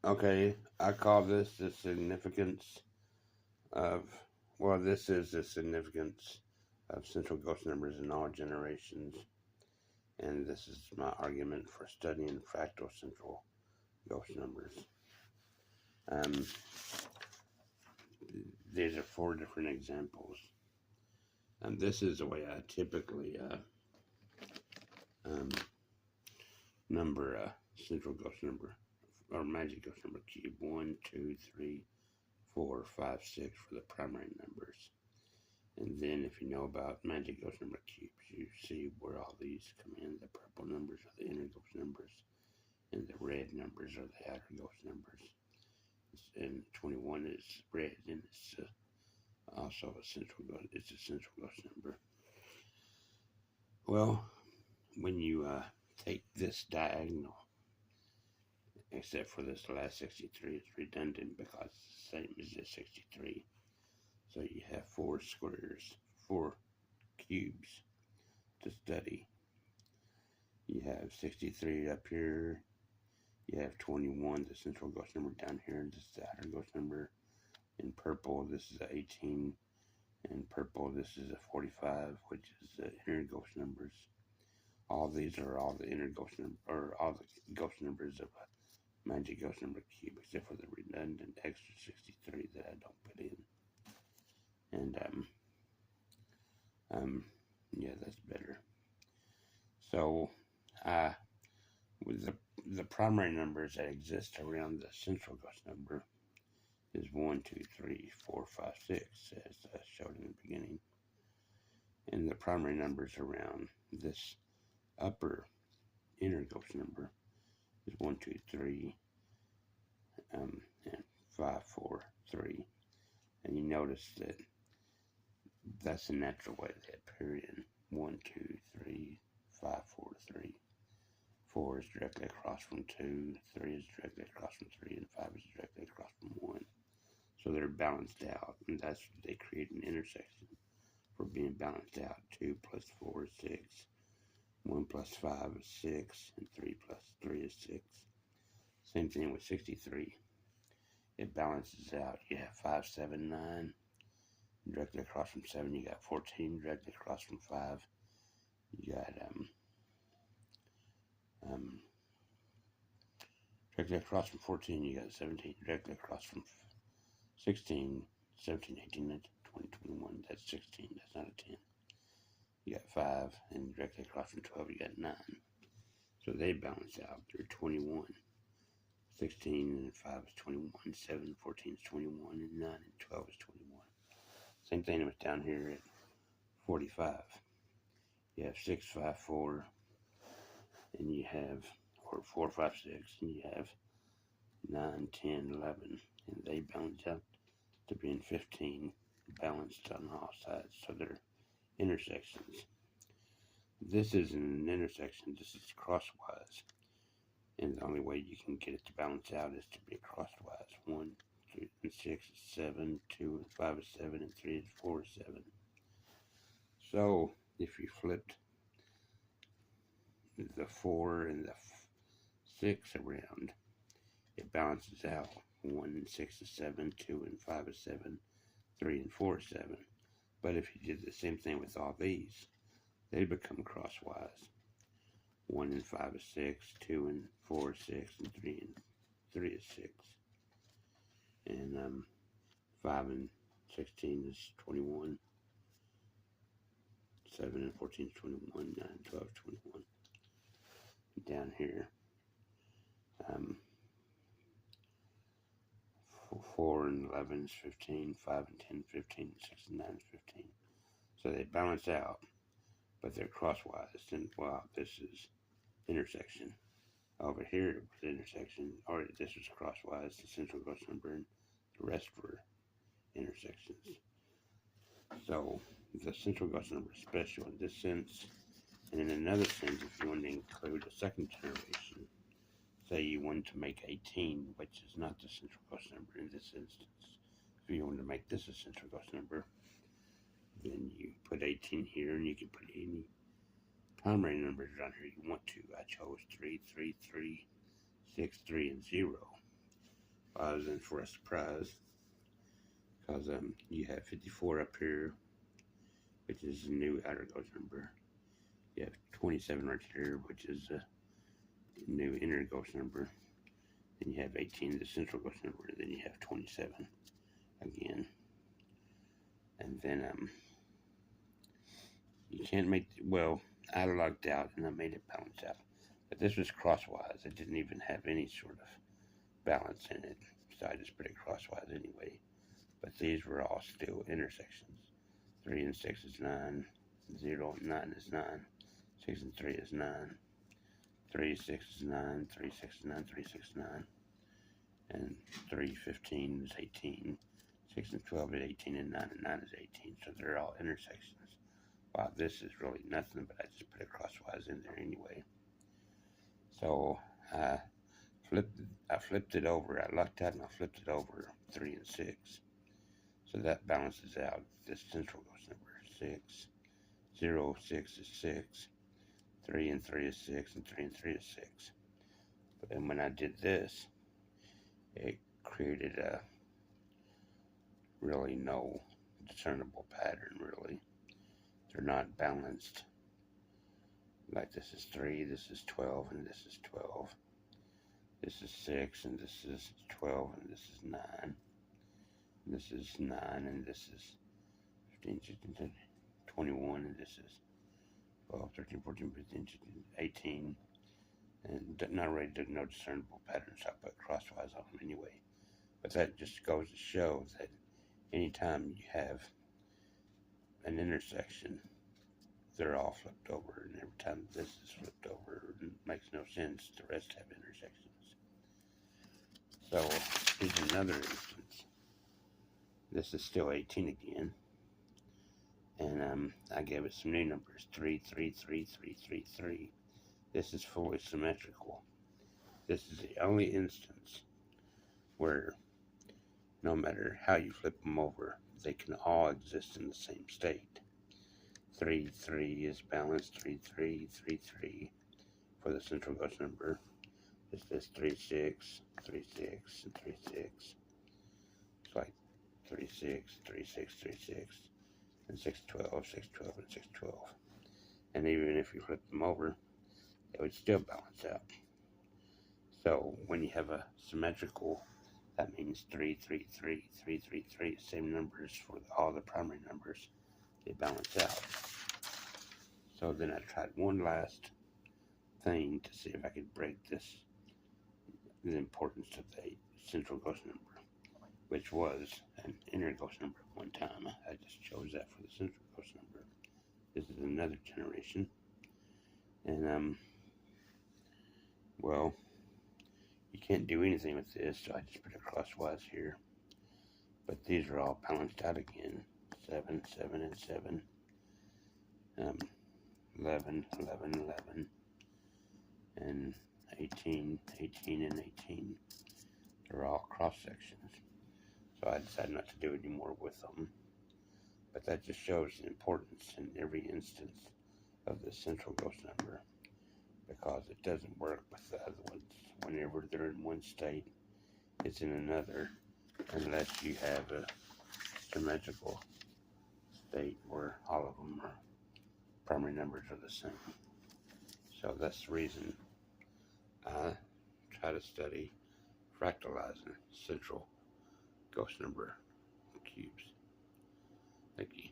Okay, I call this the significance of, well, this is the significance of central ghost numbers in all generations, and this is my argument for studying fractal central ghost numbers. Um, these are 4 different examples, and this is the way I typically um, number central ghost number or magic ghost number cube: 1, 2, 3, 4, 5, 6 for the primary numbers. And then if you know about magic ghost number cubes, you see where all these come in. The purple numbers are the inner ghost numbers, and the red numbers are the outer ghost numbers. And 21 is red, and it's also a central ghost. It's a central ghost number. Well, when you take this diagonal, except for this last 63, it's redundant because it's the same as this 63. So you have 4 squares, 4 cubes to study. You have 63 up here. You have 21, the central ghost number down here. This is the outer ghost number. In purple, this is a 18. In purple, this is a 45, which is the inner ghost numbers. All these are all the inner ghost number, or all the ghost numbers of a magic ghost number cube, except for the redundant extra 63 that I don't put in. And yeah, that's better. So, with the primary numbers that exist around the central ghost number is 1, 2, 3, 4, 5, 6, as I showed in the beginning. And the primary numbers around this upper inner ghost number is 1, 2, 3, and 5, 4, 3. And you notice that that's the natural way they appear in 1, 2, 3, 5, 4, 3. 4 is directly across from 2, 3 is directly across from 3, and 5 is directly across from 1. So they're balanced out, and that's what they create an intersection for being balanced out. 2 plus 4 is 6, 1 plus 5 is 6, and 3 plus 3 is 6. Same thing with 63. It balances out. You have 5, 7, 9. Directly across from 7, you got 14. Directly across from 5, you got directly across from 14, you got 17. Directly across from 16, 17, 18, 19, 20, 21. That's 16. That's not a 10. You got 5, and directly across from 12, you got 9. So they balance out. They're 21. 16 and 5 is 21. 7, 14 is 21. And 9 and 12 is 21. Same thing was down here at 45. You have 6, 5, 4, and you have, or 4, 5, 6, and you have 9, 10, 11, and they balance out to being 15, balanced on all sides, so they're intersections. This isn't an intersection, this is crosswise, and the only way you can get it to balance out is to be crosswise. 1, 2, and 6 is 7, 2 and 5 is 7, and 3 and 4 is 7. So if you flipped the 4 and the 6 around, it balances out. 1 and 6 is 7, 2 and 5 is 7, 3 and 4 is 7. But if you did the same thing with all these, they become crosswise. 1 and 5 is 6, 2 and 4 is 6, and 3 is 6. And 5 and 16 is 21. 7 and 14 is 21. 9 and 12 is 21. Down here, 4 and 11 is 15. 5 and 10 is 15. 6 and 9 is 15. So they balance out, but they're crosswise. And wow, this is intersection. Over here was the intersection, or this was crosswise, the central ghost number, and the rest were intersections. So the central ghost number is special in this sense, and in another sense, if you want to include a second generation, say you wanted to make 18, which is not the central ghost number in this instance. If you wanted to make this a central ghost number, then you put 18 here, and you can put any primary numbers down here you want to. I chose 3, 3, 3, 6, 3, and 0. I was in for a surprise, because you have 54 up here, which is a new outer ghost number. You have 27 right here, which is a new inner ghost number. Then you have 18, the central ghost number. Then you have 27 again. And then you can't make, well, I lucked out and I made it balance out. But this was crosswise. It didn't even have any sort of balance in it. So I just put it crosswise anyway. But these were all still intersections. 3 and 6 is 9. 0 and 9 is 9. 6 and 3 is 9. 3, 6 is 9. 3, 6 is 9. 3, 6 is 9. And 3, 15 is 18. 6 and 12 is 18. And 9 and 9 is 18. So they're all intersections. Wow, this is really nothing, but I just put it crosswise in there anyway. So I flipped it over. I lucked out and I flipped it over 3 and 6. So that balances out this central ghost number. 6, 0, 6 is 6. 3 and 3 is 6, and 3 and 3 is 6. But then when I did this, it created a really no discernible pattern, really. They're not balanced. Like this is 3, this is 12, and this is 12. This is 6, and this is 12, and this is 9. And this is 9, and this is 15, 16, 17, 21, and this is 12, 13, 14, 15, 16, 18. And not really no discernible patterns. I put crosswise on them anyway. But that just goes to show that anytime you have an intersection, they're all flipped over, and every time this is flipped over, it makes no sense. The rest have intersections. So here's another instance. This is still 18 again, and I gave it some new numbers: 3, 3, 3, 3, 3, 3. This is fully symmetrical. This is the only instance where no matter how you flip them over, they can all exist in the same state. 3, 3 is balanced. 3, 3, 3, 3 for the central ghost number. This is 3, 6, 3, 6, and 3, 6. It's like 3, 6, 3, 6, 3, 6, and 6, 12, 6, 12, and 6, 12. And even if you flip them over, it would still balance out. So when you have a symmetrical, that means 3, 3, 3, 3, 3, 3, same numbers for all the primary numbers, they balance out. So then I tried one last thing to see if I could break this, the importance of the central ghost number, which was an inner ghost number at one time. I just chose that for the central ghost number. This is another generation. And, well, you can't do anything with this, so I just put it crosswise here. But these are all balanced out again. 7, 7, and 7. 11, 11, 11. And 18, 18, and 18. They're all cross sections. So I decided not to do any more with them. But that just shows the importance in every instance of the central ghost number, because it doesn't work with the other ones. Whenever they're in one state, it's in another, unless you have a symmetrical state where all of them are primary numbers are the same. So that's the reason I try to study fractalizing central ghost number cubes. Thank you.